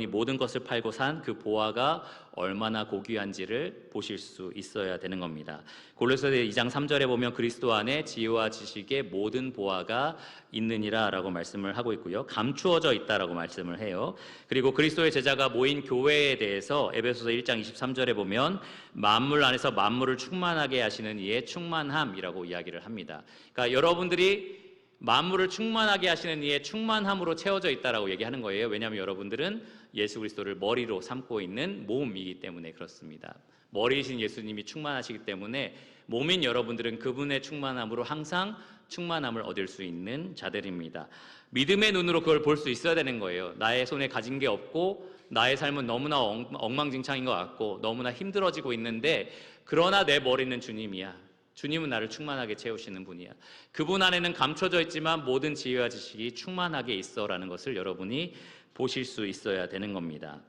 모든 것을 팔고 산 그 보화가 얼마나 고귀한지를 보실 수 있어야 되는 겁니다. 골로새서 2장 3절에 보면 그리스도 안에 지혜와 지식의 모든 보화가 있느니라 라고 말씀을 하고 있고요. 감추어져 있다라고 말씀을 해요. 그리고 그리스도의 제자가 모인 교회에 대해서 에베소서 1장 23절에 보면 만물 안에서 만물을 충만하게 하시는 이의 충만함이라고 이야기를 합니다. 그러니까 여러분들이 만물을 충만하게 하시는 이의 충만함으로 채워져 있다라고 얘기하는 거예요. 왜냐하면 여러분들은 예수 그리스도를 머리로 삼고 있는 몸이기 때문에 그렇습니다. 머리이신 예수님이 충만하시기 때문에 몸인 여러분들은 그분의 충만함으로 항상 충만함을 얻을 수 있는 자들입니다. 믿음의 눈으로 그걸 볼 수 있어야 되는 거예요. 나의 손에 가진 게 없고 나의 삶은 너무나 엉망진창인 것 같고 너무나 힘들어지고 있는데, 그러나 내 머리는 주님이야. 주님은 나를 충만하게 채우시는 분이야. 그분 안에는 감춰져 있지만 모든 지혜와 지식이 충만하게 있어라는 것을 여러분이 보실 수 있어야 되는 겁니다.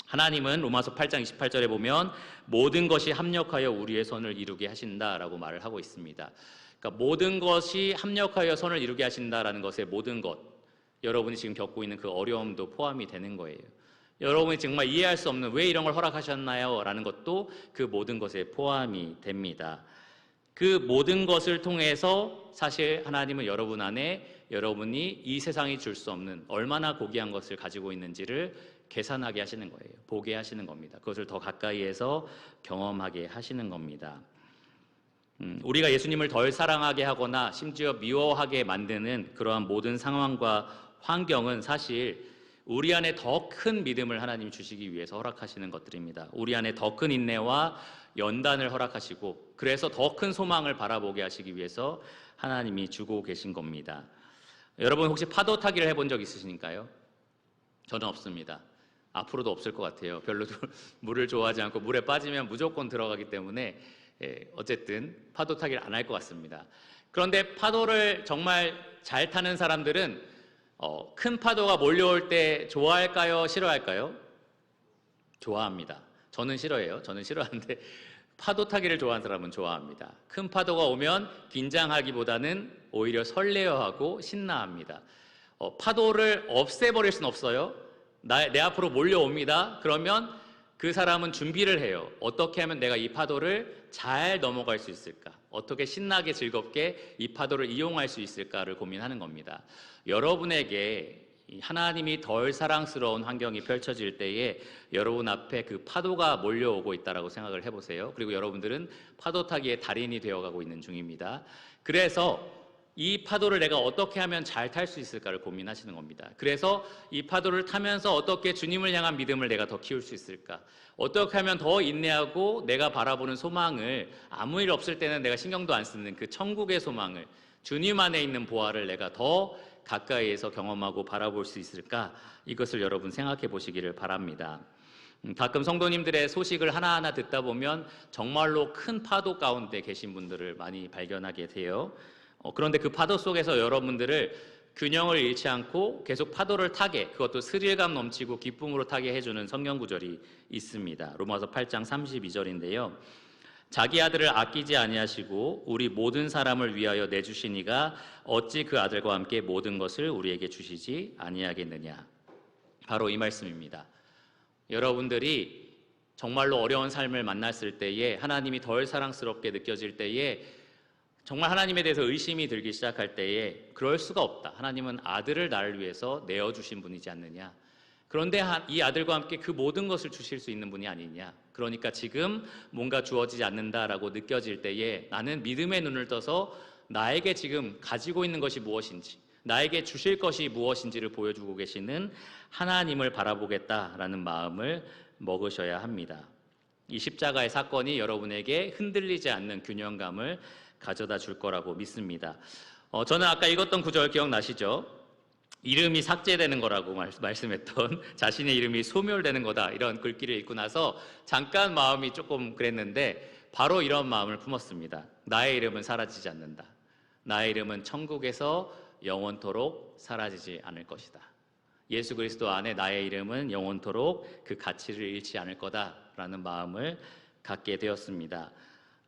하나님은 로마서 8장 28절에 보면 모든 것이 합력하여 우리의 선을 이루게 하신다라고 말을 하고 있습니다. 그러니까 모든 것이 합력하여 선을 이루게 하신다라는 것의 모든 것, 여러분이 지금 겪고 있는 그 어려움도 포함이 되는 거예요. 여러분이 정말 이해할 수 없는 왜 이런 걸 허락하셨나요? 라는 것도 그 모든 것에 포함이 됩니다. 그 모든 것을 통해서 사실 하나님은 여러분 안에 여러분이 이 세상이 줄 수 없는 얼마나 고귀한 것을 가지고 있는지를 계산하게 하시는 거예요. 보게 하시는 겁니다. 그것을 더 가까이에서 경험하게 하시는 겁니다. 우리가 예수님을 덜 사랑하게 하거나 심지어 미워하게 만드는 그러한 모든 상황과 환경은 사실 우리 안에 더 큰 믿음을 하나님 주시기 위해서 허락하시는 것들입니다. 우리 안에 더 큰 인내와 연단을 허락하시고 그래서 더 큰 소망을 바라보게 하시기 위해서 하나님이 주고 계신 겁니다. 여러분 혹시 파도 타기를 해본 적 있으십니까요? 저는 없습니다. 앞으로도 없을 것 같아요. 별로 물을 좋아하지 않고 물에 빠지면 무조건 들어가기 때문에 어쨌든 파도 타기를 안 할 것 같습니다. 그런데 파도를 정말 잘 타는 사람들은 큰 파도가 몰려올 때 좋아할까요? 싫어할까요? 좋아합니다. 저는 싫어해요. 저는 싫어하는데 파도 타기를 좋아하는 사람은 좋아합니다. 큰 파도가 오면 긴장하기보다는 오히려 설레어하고 신나합니다. 파도를 없애버릴 수는 없어요. 내 앞으로 몰려옵니다. 그러면 그 사람은 준비를 해요. 어떻게 하면 내가 이 파도를 잘 넘어갈 수 있을까? 어떻게 신나게 즐겁게 이 파도를 이용할 수 있을까를 고민하는 겁니다. 여러분에게 하나님이 덜 사랑스러운 환경이 펼쳐질 때에 여러분 앞에 그 파도가 몰려오고 있다라고 생각을 해보세요. 그리고 여러분들은 파도 타기의 달인이 되어가고 있는 중입니다. 그래서 이 파도를 내가 어떻게 하면 잘 탈 수 있을까를 고민하시는 겁니다. 그래서 이 파도를 타면서 어떻게 주님을 향한 믿음을 내가 더 키울 수 있을까? 어떻게 하면 더 인내하고 내가 바라보는 소망을 아무 일 없을 때는 내가 신경도 안 쓰는 그 천국의 소망을, 주님 안에 있는 보화를 내가 더 가까이에서 경험하고 바라볼 수 있을까? 이것을 여러분 생각해 보시기를 바랍니다. 가끔 성도님들의 소식을 하나하나 듣다 보면 정말로 큰 파도 가운데 계신 분들을 많이 발견하게 돼요. 그런데 그 파도 속에서 여러분들을 균형을 잃지 않고 계속 파도를 타게, 그것도 스릴감 넘치고 기쁨으로 타게 해주는 성경 구절이 있습니다. 로마서 8장 32절인데요. 자기 아들을 아끼지 아니하시고 우리 모든 사람을 위하여 내주시니가 어찌 그 아들과 함께 모든 것을 우리에게 주시지 아니하겠느냐. 바로 이 말씀입니다. 여러분들이 정말로 어려운 삶을 만났을 때에, 하나님이 덜 사랑스럽게 느껴질 때에, 정말 하나님에 대해서 의심이 들기 시작할 때에 그럴 수가 없다. 하나님은 아들을 나를 위해서 내어주신 분이지 않느냐. 그런데 이 아들과 함께 그 모든 것을 주실 수 있는 분이 아니냐. 그러니까 지금 뭔가 주어지지 않는다라고 느껴질 때에 나는 믿음의 눈을 떠서 나에게 지금 가지고 있는 것이 무엇인지, 나에게 주실 것이 무엇인지를 보여주고 계시는 하나님을 바라보겠다라는 마음을 먹으셔야 합니다. 이 십자가의 사건이 여러분에게 흔들리지 않는 균형감을 가져다 줄 거라고 믿습니다. 저는 아까 읽었던 구절 기억나시죠? 이름이 삭제되는 거라고 말씀했던, 자신의 이름이 소멸되는 거다, 이런 글귀를 읽고 나서 잠깐 마음이 조금 그랬는데 바로 이런 마음을 품었습니다. 나의 이름은 사라지지 않는다. 나의 이름은 천국에서 영원토록 사라지지 않을 것이다. 예수 그리스도 안에 나의 이름은 영원토록 그 가치를 잃지 않을 거다라는 마음을 갖게 되었습니다.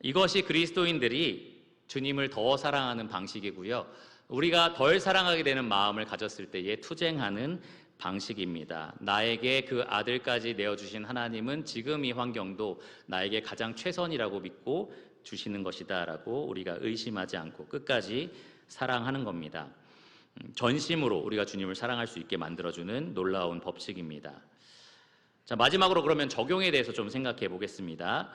이것이 그리스도인들이 주님을 더 사랑하는 방식이고요. 우리가 덜 사랑하게 되는 마음을 가졌을 때에 투쟁하는 방식입니다. 나에게 그 아들까지 내어주신 하나님은 지금 이 환경도 나에게 가장 최선이라고 믿고 주시는 것이다라고 우리가 의심하지 않고 끝까지 사랑하는 겁니다. 전심으로 우리가 주님을 사랑할 수 있게 만들어주는 놀라운 법칙입니다. 자, 마지막으로 그러면 적용에 대해서 좀 생각해 보겠습니다.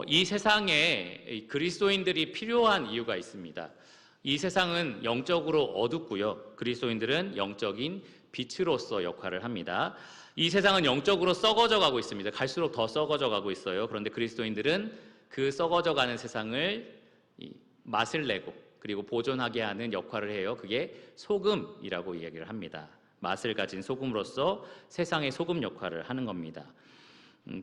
이 세상에 그리스도인들이 필요한 이유가 있습니다. 이 세상은 영적으로 어둡고요. 그리스도인들은 영적인 빛으로서 역할을 합니다. 이 세상은 영적으로 썩어져 가고 있습니다. 갈수록 더 썩어져 가고 있어요. 그런데 그리스도인들은 그 썩어져 가는 세상을 맛을 내고 그리고 보존하게 하는 역할을 해요. 그게 소금이라고 이야기를 합니다. 맛을 가진 소금으로서 세상의 소금 역할을 하는 겁니다.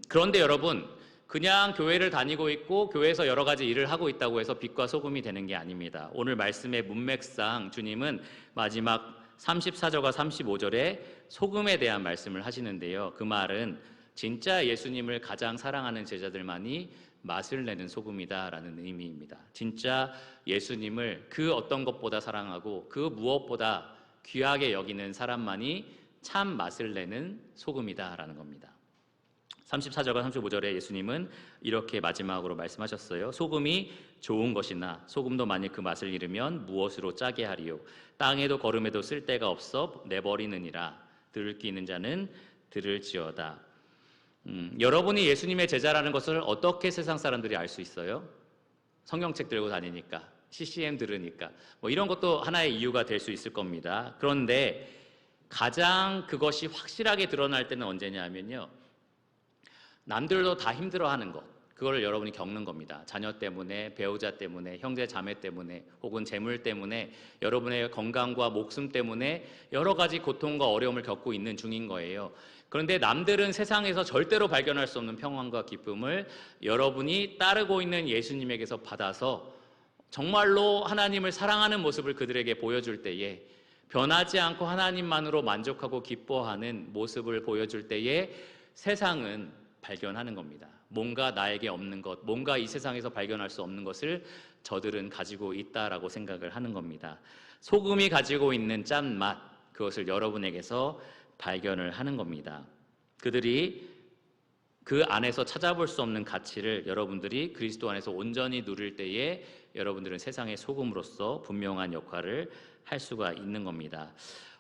그런데 여러분, 그냥 교회를 다니고 있고 교회에서 여러 가지 일을 하고 있다고 해서 빛과 소금이 되는 게 아닙니다. 오늘 말씀의 문맥상 주님은 마지막 34절과 35절에 소금에 대한 말씀을 하시는데요. 그 말은 진짜 예수님을 가장 사랑하는 제자들만이 맛을 내는 소금이다라는 의미입니다. 진짜 예수님을 그 어떤 것보다 사랑하고 그 무엇보다 귀하게 여기는 사람만이 참 맛을 내는 소금이다라는 겁니다. 34절과 35절에 예수님은 이렇게 마지막으로 말씀하셨어요. 소금이 좋은 것이나 소금도 만일 그 맛을 잃으면 무엇으로 짜게 하리요. 땅에도 거름에도 쓸데가 없어 내버리느니라. 들을 귀 있는 자는 들을지어다. 여러분이 예수님의 제자라는 것을 어떻게 세상 사람들이 알 수 있어요? 성경책 들고 다니니까, CCM 들으니까, 이런 것도 하나의 이유가 될 수 있을 겁니다. 그런데 가장 그것이 확실하게 드러날 때는 언제냐면요, 남들도 다 힘들어하는 것, 그거를 여러분이 겪는 겁니다. 자녀 때문에, 배우자 때문에, 형제 자매 때문에, 혹은 재물 때문에, 여러분의 건강과 목숨 때문에 여러 가지 고통과 어려움을 겪고 있는 중인 거예요. 그런데 남들은 세상에서 절대로 발견할 수 없는 평안과 기쁨을 여러분이 따르고 있는 예수님에게서 받아서 정말로 하나님을 사랑하는 모습을 그들에게 보여줄 때에, 변하지 않고 하나님만으로 만족하고 기뻐하는 모습을 보여줄 때에 세상은 발견하는 겁니다. 뭔가 나에게 없는 것, 뭔가 이 세상에서 발견할 수 없는 것을 저들은 가지고 있다라고 생각을 하는 겁니다. 소금이 가지고 있는 짠맛, 그것을 여러분에게서 발견을 하는 겁니다. 그들이 그 안에서 찾아볼 수 없는 가치를 여러분들이 그리스도 안에서 온전히 누릴 때에 여러분들은 세상의 소금으로서 분명한 역할을 할 수가 있는 겁니다.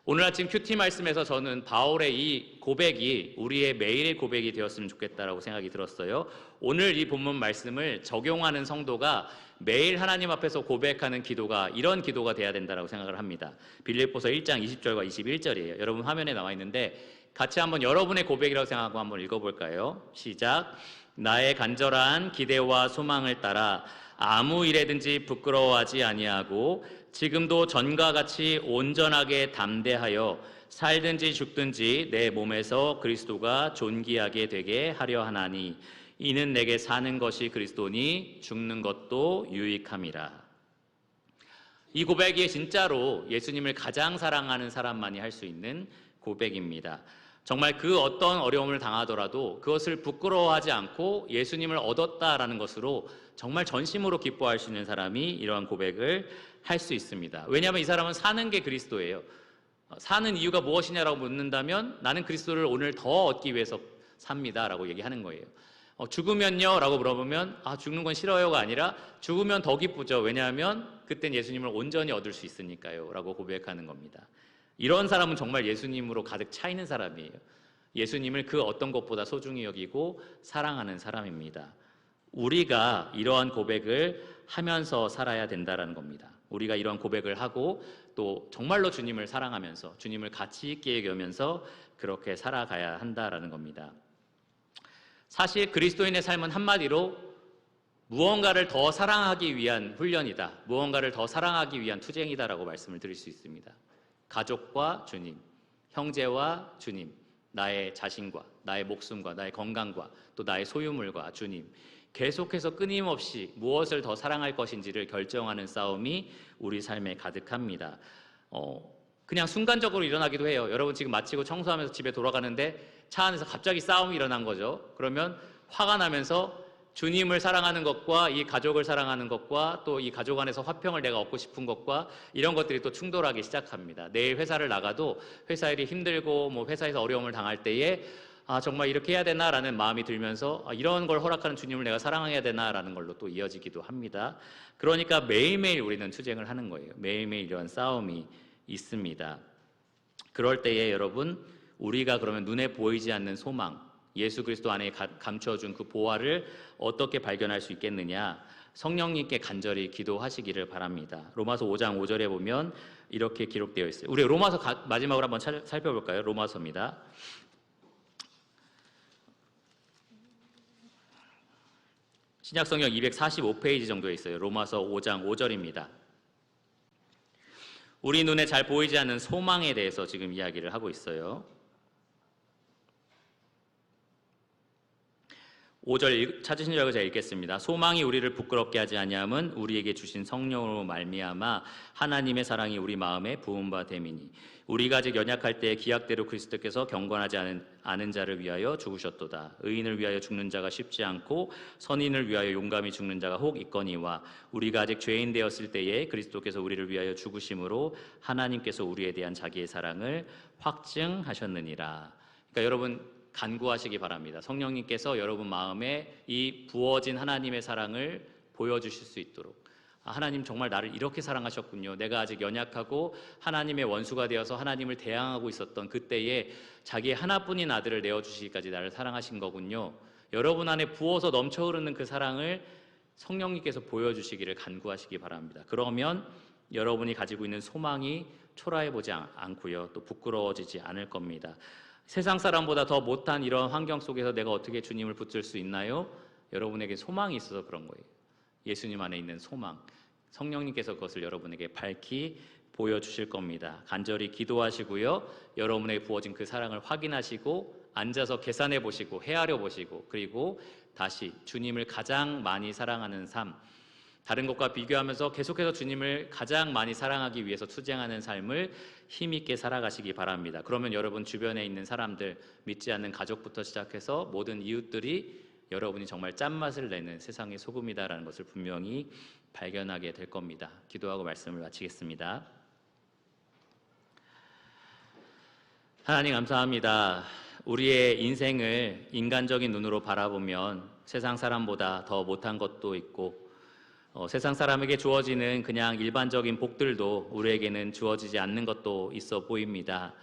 오늘 아침 큐티 말씀에서 저는 바울의 이 고백이 우리의 매일의 고백이 되었으면 좋겠다라고 생각이 들었어요. 오늘 이 본문 말씀을 적용하는 성도가 매일 하나님 앞에서 고백하는 기도가 이런 기도가 돼야 된다라고 생각을 합니다. 빌립보서 1장 20절과 21절이에요. 여러분 화면에 나와 있는데 같이 한번 여러분의 고백이라고 생각하고 한번 읽어볼까요? 시작. 나의 간절한 기대와 소망을 따라 아무 일에든지 부끄러워하지 아니하고 지금도 전과 같이 온전하게 담대하여 살든지 죽든지 내 몸에서 그리스도가 존귀하게 되게 하려 하나니 이는 내게 사는 것이 그리스도니 죽는 것도 유익함이라. 이 고백이 진짜로 예수님을 가장 사랑하는 사람만이 할 수 있는 고백입니다. 정말 그 어떤 어려움을 당하더라도 그것을 부끄러워하지 않고 예수님을 얻었다라는 것으로 정말 전심으로 기뻐할 수 있는 사람이 이러한 고백을 할 수 있습니다. 왜냐하면 이 사람은 사는 게 그리스도예요. 사는 이유가 무엇이냐라고 묻는다면 나는 그리스도를 오늘 더 얻기 위해서 삽니다라고 얘기하는 거예요. 죽으면요? 라고 물어보면 죽는 건 싫어요가 아니라 죽으면 더 기쁘죠. 왜냐하면 그땐 예수님을 온전히 얻을 수 있으니까요 라고 고백하는 겁니다. 이런 사람은 정말 예수님으로 가득 차 있는 사람이에요. 예수님을 그 어떤 것보다 소중히 여기고 사랑하는 사람입니다. 우리가 이러한 고백을 하면서 살아야 된다는 겁니다. 우리가 이러한 고백을 하고 또 정말로 주님을 사랑하면서 주님을 가치 있게 여기면서 그렇게 살아가야 한다라는 겁니다. 사실 그리스도인의 삶은 한마디로 무언가를 더 사랑하기 위한 훈련이다. 무언가를 더 사랑하기 위한 투쟁이다라고 말씀을 드릴 수 있습니다. 가족과 주님, 형제와 주님, 나의 자신과 나의 목숨과 나의 건강과 또 나의 소유물과 주님, 계속해서 끊임없이 무엇을 더 사랑할 것인지를 결정하는 싸움이 우리 삶에 가득합니다. 그냥 순간적으로 일어나기도 해요. 여러분 지금 마치고 청소하면서 집에 돌아가는데 차 안에서 갑자기 싸움이 일어난 거죠. 그러면 화가 나면서 주님을 사랑하는 것과 이 가족을 사랑하는 것과 또 이 가족 안에서 화평을 내가 얻고 싶은 것과 이런 것들이 또 충돌하기 시작합니다. 내일 회사를 나가도 회사 일이 힘들고 회사에서 어려움을 당할 때에 정말 이렇게 해야 되나라는 마음이 들면서 이런 걸 허락하는 주님을 내가 사랑해야 되나라는 걸로 또 이어지기도 합니다. 그러니까 매일매일 우리는 투쟁을 하는 거예요. 매일매일 이런 싸움이 있습니다. 그럴 때에 여러분, 우리가 그러면 눈에 보이지 않는 소망, 예수 그리스도 안에 감춰준 그 보화를 어떻게 발견할 수 있겠느냐? 성령님께 간절히 기도하시기를 바랍니다. 로마서 5장 5절에 보면 이렇게 기록되어 있어요. 우리 로마서 마지막으로 한번 살펴볼까요? 로마서입니다. 신약성경 245페이지 정도에 있어요. 로마서 5장 5절입니다. 우리 눈에 잘 보이지 않는 소망에 대해서 지금 이야기를 하고 있어요. 5절 찾으신 줄 알고 제가 읽겠습니다. 소망이 우리를 부끄럽게 하지 아니함은 우리에게 주신 성령으로 말미암아 하나님의 사랑이 우리 마음에 부은 바 됨이니 우리가 아직 연약할 때에 기약대로 그리스도께서 경건하지 않은 자를 위하여 죽으셨도다. 의인을 위하여 죽는 자가 쉽지 않고 선인을 위하여 용감히 죽는 자가 혹 있거니와 우리가 아직 죄인 되었을 때에 그리스도께서 우리를 위하여 죽으심으로 하나님께서 우리에 대한 자기의 사랑을 확증하셨느니라. 그러니까 여러분 간구하시기 바랍니다. 성령님께서 여러분 마음에 이 부어진 하나님의 사랑을 보여주실 수 있도록. 하나님 정말 나를 이렇게 사랑하셨군요. 내가 아직 연약하고 하나님의 원수가 되어서 하나님을 대항하고 있었던 그때에 자기의 하나뿐인 아들을 내어주시기까지 나를 사랑하신 거군요. 여러분 안에 부어서 넘쳐 흐르는 그 사랑을 성령님께서 보여주시기를 간구하시기 바랍니다. 그러면 여러분이 가지고 있는 소망이 초라해보지 않고요. 또 부끄러워지지 않을 겁니다. 세상 사람보다 더 못한 이런 환경 속에서 내가 어떻게 주님을 붙들 수 있나요? 여러분에게 소망이 있어서 그런 거예요. 예수님 안에 있는 소망. 성령님께서 그것을 여러분에게 밝히 보여주실 겁니다. 간절히 기도하시고요. 여러분에게 부어진 그 사랑을 확인하시고 앉아서 계산해 보시고 헤아려 보시고 그리고 다시 주님을 가장 많이 사랑하는 삶, 다른 것과 비교하면서 계속해서 주님을 가장 많이 사랑하기 위해서 투쟁하는 삶을 힘있게 살아가시기 바랍니다. 그러면 여러분 주변에 있는 사람들, 믿지 않는 가족부터 시작해서 모든 이웃들이 여러분이 정말 짠맛을 내는 세상의 소금이다라는 것을 분명히 발견하게 될 겁니다. 기도하고 말씀을 마치겠습니다. 하나님 감사합니다. 우리의 인생을 인간적인 눈으로 바라보면 세상 사람보다 더 못한 것도 있고 세상 사람에게 주어지는 그냥 일반적인 복들도 우리에게는 주어지지 않는 것도 있어 보입니다.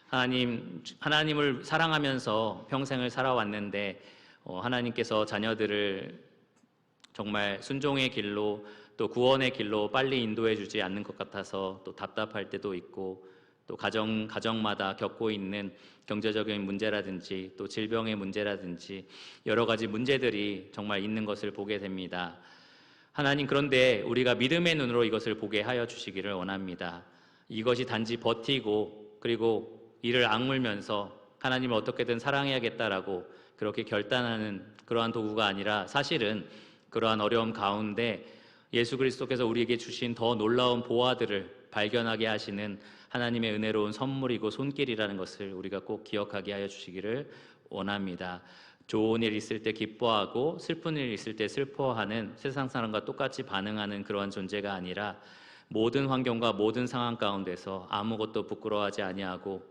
하나님을 사랑하면서 평생을 살아왔는데 하나님께서 자녀들을 정말 순종의 길로 또 구원의 길로 빨리 인도해 주지 않는 것 같아서 또 답답할 때도 있고 또 가정마다 겪고 있는 경제적인 문제라든지 또 질병의 문제라든지 여러 가지 문제들이 정말 있는 것을 보게 됩니다. 하나님, 그런데 우리가 믿음의 눈으로 이것을 보게 하여 주시기를 원합니다. 이것이 단지 버티고 그리고 이를 악물면서 하나님을 어떻게든 사랑해야겠다라고 그렇게 결단하는 그러한 도구가 아니라 사실은 그러한 어려움 가운데 예수 그리스도께서 우리에게 주신 더 놀라운 보화들을 발견하게 하시는 하나님의 은혜로운 선물이고 손길이라는 것을 우리가 꼭 기억하게 하여 주시기를 원합니다. 좋은 일 있을 때 기뻐하고 슬픈 일 있을 때 슬퍼하는 세상 사람과 똑같이 반응하는 그러한 존재가 아니라 모든 환경과 모든 상황 가운데서 아무것도 부끄러워하지 아니하고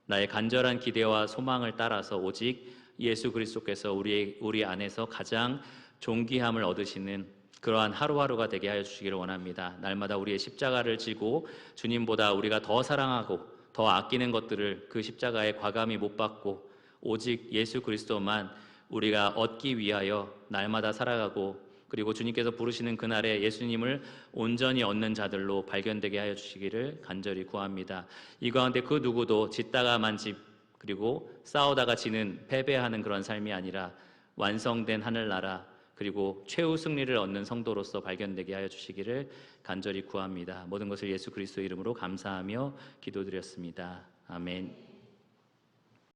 나의 간절한 기대와 소망을 따라서 오직 예수 그리스도께서 우리 안에서 가장 존귀함을 얻으시는 그러한 하루하루가 되게 하여 주시기를 원합니다. 날마다 우리의 십자가를 지고 주님보다 우리가 더 사랑하고 더 아끼는 것들을 그 십자가에 과감히 못 받고 오직 예수 그리스도만 우리가 얻기 위하여 날마다 살아가고, 그리고 주님께서 부르시는 그날에 예수님을 온전히 얻는 자들로 발견되게 하여 주시기를 간절히 구합니다. 이 가운데 그 누구도 짓다가만 집, 그리고 싸우다가 지는 패배하는 그런 삶이 아니라 완성된 하늘나라, 그리고 최후 승리를 얻는 성도로서 발견되게 하여 주시기를 간절히 구합니다. 모든 것을 예수 그리스도 이름으로 감사하며 기도드렸습니다. 아멘.